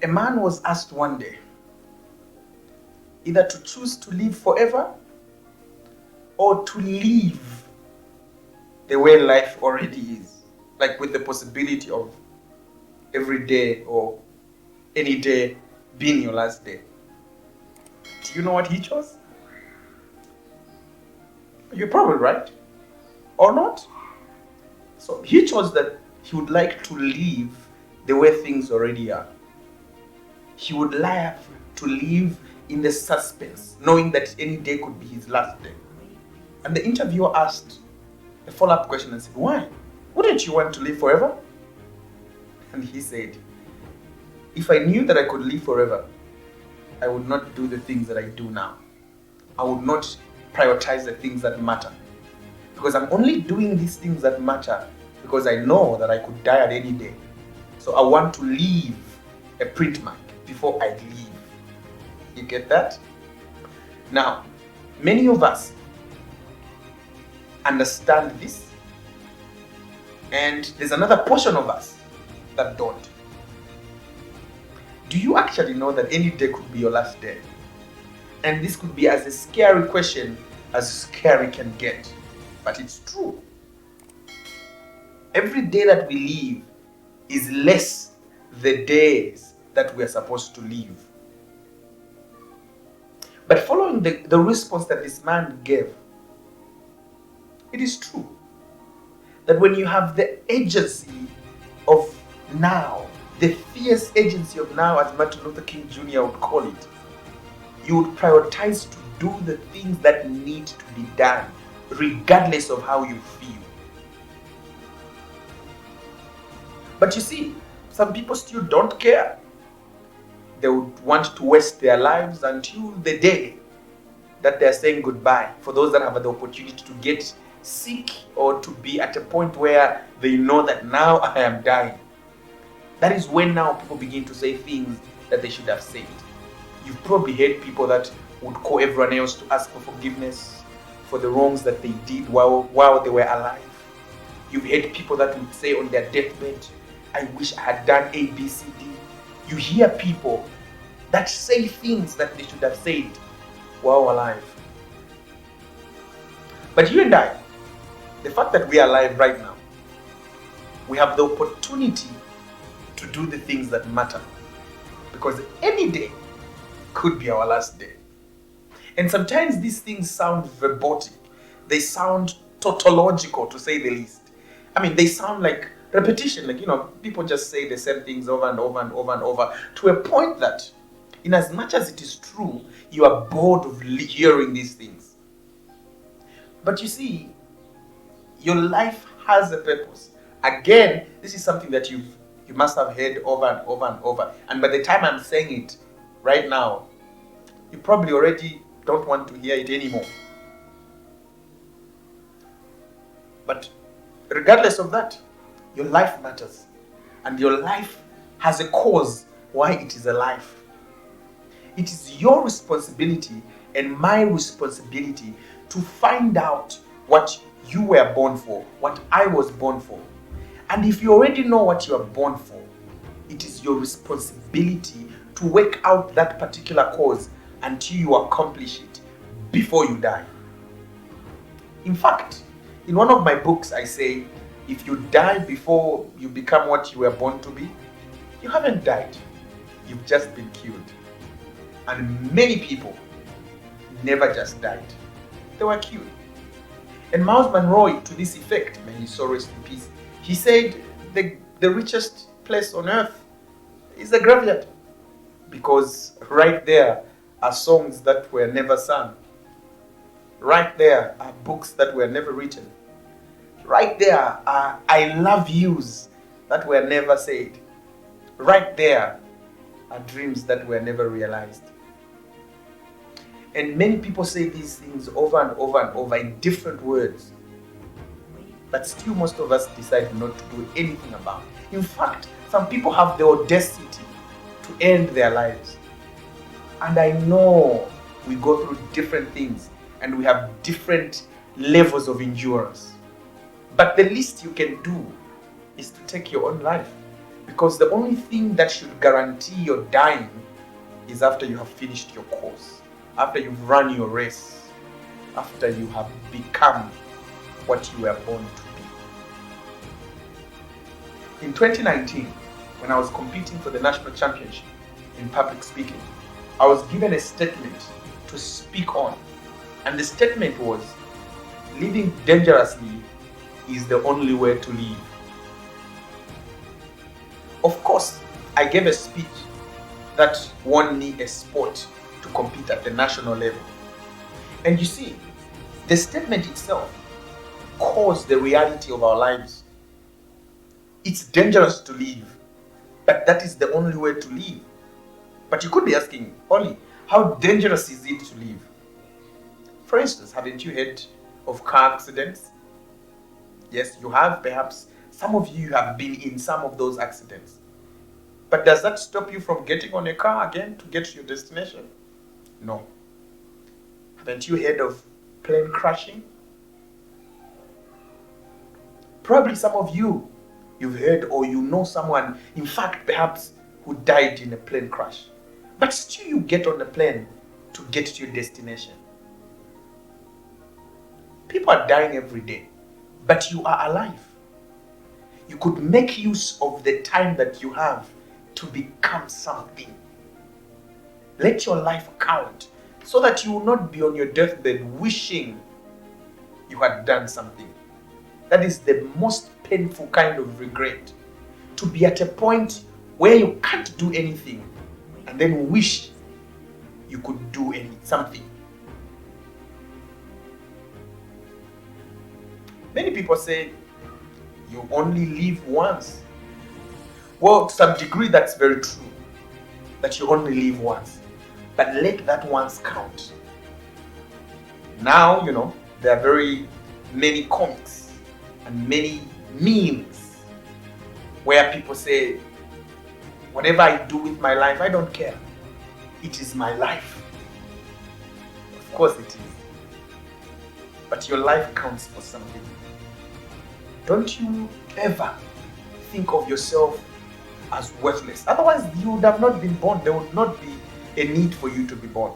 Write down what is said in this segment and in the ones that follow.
A man was asked one day either to choose to live forever or to live the way life already is, like with the possibility of every day or any day being your last day. Do you know what he chose? You're probably right. Or not? So he chose that he would like to live the way things already are. He would like to live in the suspense, knowing that any day could be his last day. And the interviewer asked a follow-up question and said, why? Wouldn't you want to live forever? And he said, if I knew that I could live forever, I would not do the things that I do now. I would not prioritize the things that matter. Because I'm only doing these things that matter because I know that I could die at any day. So I want to leave a print mark before I leave. You get that? Now, many of us understand this, and there's another portion of us that don't. Do you actually know that any day could be your last day? And this could be as a scary question as scary can get, but it's true. Every day that we live is less the days that we are supposed to live. But following the response that this man gave, it is true that when you have the agency of now, the fierce agency of now, as Martin Luther King Jr. would call it, you would prioritize to do the things that need to be done, regardless of how you feel. But you see, some people still don't care. They would want to waste their lives until the day that they're saying goodbye. For those that have the opportunity to get sick or to be at a point where they know that now I am dying. That is when now people begin to say things that they should have said. You've probably heard people that would call everyone else to ask for forgiveness for the wrongs that they did while they were alive. You've heard people that would say on their deathbed, I wish I had done A, B, C, D. You hear people that say things that they should have said while alive. But you and I, the fact that we are alive right now, we have the opportunity to do the things that matter. Because any day could be our last day. And sometimes these things sound verbotic. They sound tautological, to say the least. I mean, they sound like repetition. Like, people just say the same things over and over and over and over, to a point that, in as much as it is true, you are bored of hearing these things. But you see, your life has a purpose. Again, this is something that you must have heard over and over and over. And by the time I'm saying it right now, you probably already don't want to hear it anymore. But regardless of that, your life matters. And your life has a cause why it is alive. It is your responsibility and my responsibility to find out what you were born for, what I was born for. And if you already know what you are born for, it is your responsibility to work out that particular cause until you accomplish it before you die. In fact, in one of my books, I say, if you die before you become what you were born to be, you haven't died. You've just been killed. And many people never just died. They were killed. And Miles Monroe, to this effect, may his soul rest in peace, he said the richest place on earth is the graveyard. Because right there are songs that were never sung. Right there are books that were never written. Right there are I love yous that were never said. Right there are dreams that were never realized. And many people say these things over and over and over in different words. But still most of us decide not to do anything about it. In fact, some people have the audacity to end their lives. And I know we go through different things and we have different levels of endurance. But the least you can do is to take your own life. Because the only thing that should guarantee your dying is after you have finished your course, after you've run your race, after you have become what you were born to be. In 2019, when I was competing for the national championship in public speaking, I was given a statement to speak on. And the statement was, living dangerously is the only way to live. Of course, I gave a speech that won me a spot to compete at the national level. And you see, the statement itself caused the reality of our lives. It's dangerous to live, but that is the only way to live. But you could be asking, Ollie, how dangerous is it to live? For instance, haven't you heard of car accidents? Yes, you have. Perhaps some of you have been in some of those accidents. But does that stop you from getting on a car again to get to your destination? No. Haven't you heard of plane crashing? Probably some of you've heard or you know someone, in fact, perhaps, who died in a plane crash. But still you get on the plane to get to your destination. People are dying every day, but you are alive. You could make use of the time that you have to become something. Let your life count so that you will not be on your deathbed wishing you had done something. That is the most painful kind of regret. To be at a point where you can't do anything and then wish you could do something. Many people say you only live once. Well, to some degree that's very true, that you only live once. But let that once count. Now, there are very many comics and many memes where people say, whatever I do with my life, I don't care. It is my life. Of course it is. But your life counts for something. Don't you ever think of yourself as worthless. Otherwise, you would have not been born. There would not be a need for you to be born.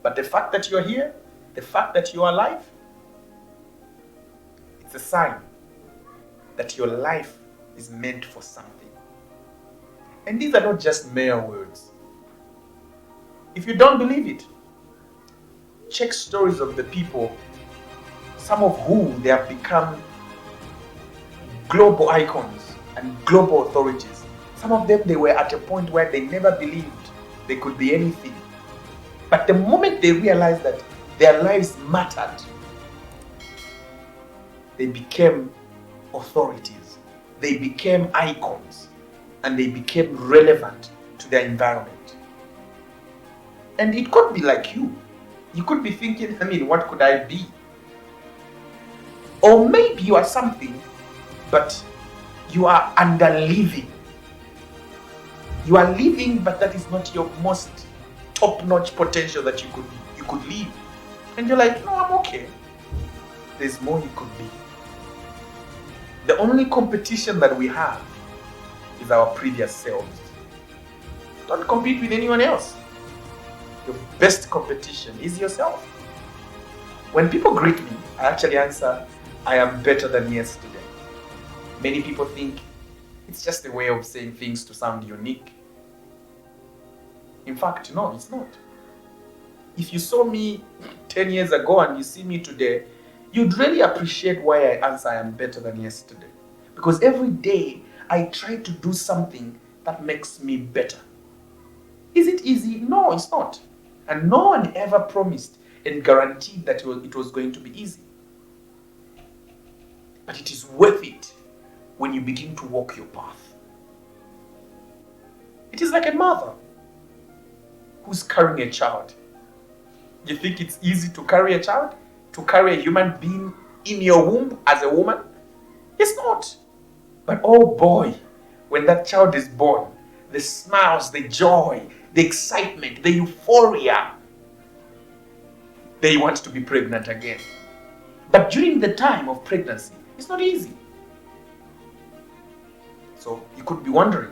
But the fact that you're here, the fact that you're alive, it's a sign that your life is meant for something. And these are not just mere words. If you don't believe it, check stories of the people, some of whom they have become global icons and global authorities. Some of them, they were at a point where they never believed they could be anything. But the moment they realized that their lives mattered, they became authorities, they became icons, and they became relevant to their environment. And it could be like you. You could be thinking, what could I be? Or maybe you are something, but you are under living. You are living, but that is not your most top-notch potential that you could live. And you're like, no, I'm okay. There's more you could be. The only competition that we have is our previous selves. Don't compete with anyone else. Your best competition is yourself. When people greet me, I actually answer, I am better than yesterday. Many people think it's just a way of saying things to sound unique. In fact, no, it's not. If you saw me 10 years ago and you see me today, you'd really appreciate why I answer I am better than yesterday. Because every day I try to do something that makes me better. Is it easy? No, it's not. And no one ever promised and guaranteed that it was going to be easy. But it is worth it when you begin to walk your path. It is like a mother who's carrying a child. You think it's easy to carry a child? To carry a human being in your womb as a woman? It's not. But oh boy, when that child is born, the smiles, the joy, the excitement, the euphoria, they want to be pregnant again. But during the time of pregnancy, it's not easy. So you could be wondering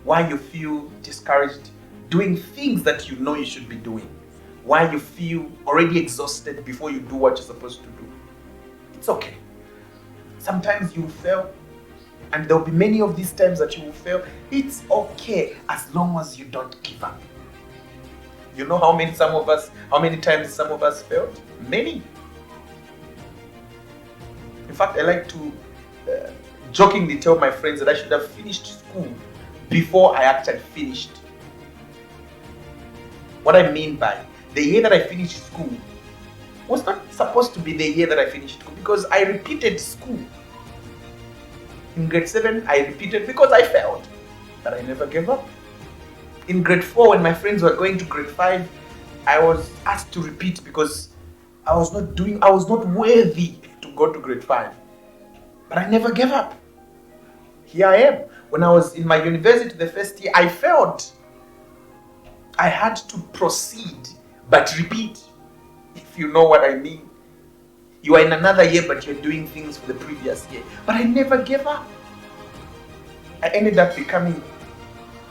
why you feel discouraged doing things that you know you should be doing, why you feel already exhausted before you do what you're supposed to do. It's okay. Sometimes you fail, and there'll be many of these times that you will fail. It's okay as long as you don't give up. You know how many times some of us failed? Many. In fact, I like to jokingly tell my friends that I should have finished school before I actually finished. What I mean by the year that I finished school was not supposed to be the year that I finished school, because I repeated school. In grade 7, I repeated because I failed, but I never gave up. In grade 4, when my friends were going to grade 5, I was asked to repeat because I was not worthy to go to grade 5. But I never gave up. Here I am. When I was in my university the first year, I failed. I had to proceed, but repeat, if you know what I mean. You are in another year, but you're doing things for the previous year. But I never gave up. I ended up becoming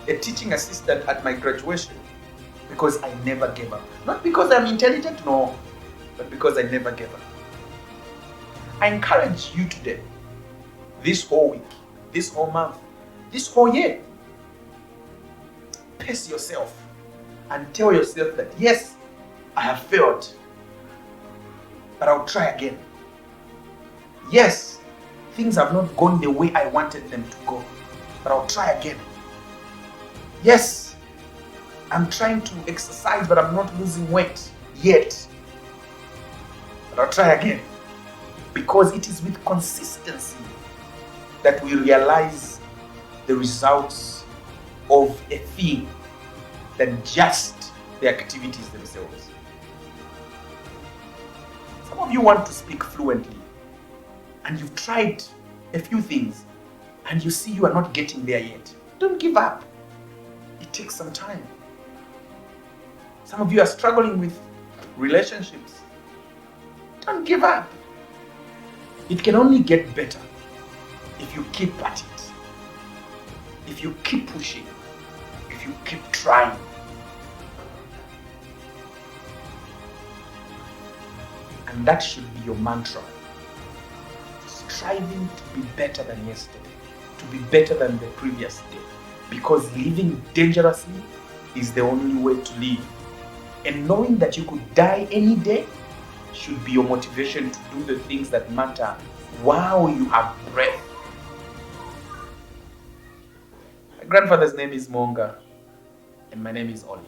a teaching assistant at my graduation because I never gave up. Not because I'm intelligent, no, but because I never gave up. I encourage you today, this whole week, this whole month, this whole year, pace yourself and tell yourself that, yes, I have failed, but I'll try again. Yes, things have not gone the way I wanted them to go, but I'll try again. Yes, I'm trying to exercise, but I'm not losing weight yet, but I'll try again. Because it is with consistency that we realize the results of a thing than just the activities themselves. Some of you want to speak fluently, and you've tried a few things, and you see you are not getting there yet. Don't give up. It takes some time. Some of you are struggling with relationships. Don't give up. It can only get better if you keep at it, if you keep pushing, if you keep trying. And that should be your mantra. Striving to be better than yesterday, to be better than the previous day. Because living dangerously is the only way to live. And knowing that you could die any day should be your motivation to do the things that matter while you have breath. My grandfather's name is Monga, and my name is Oli.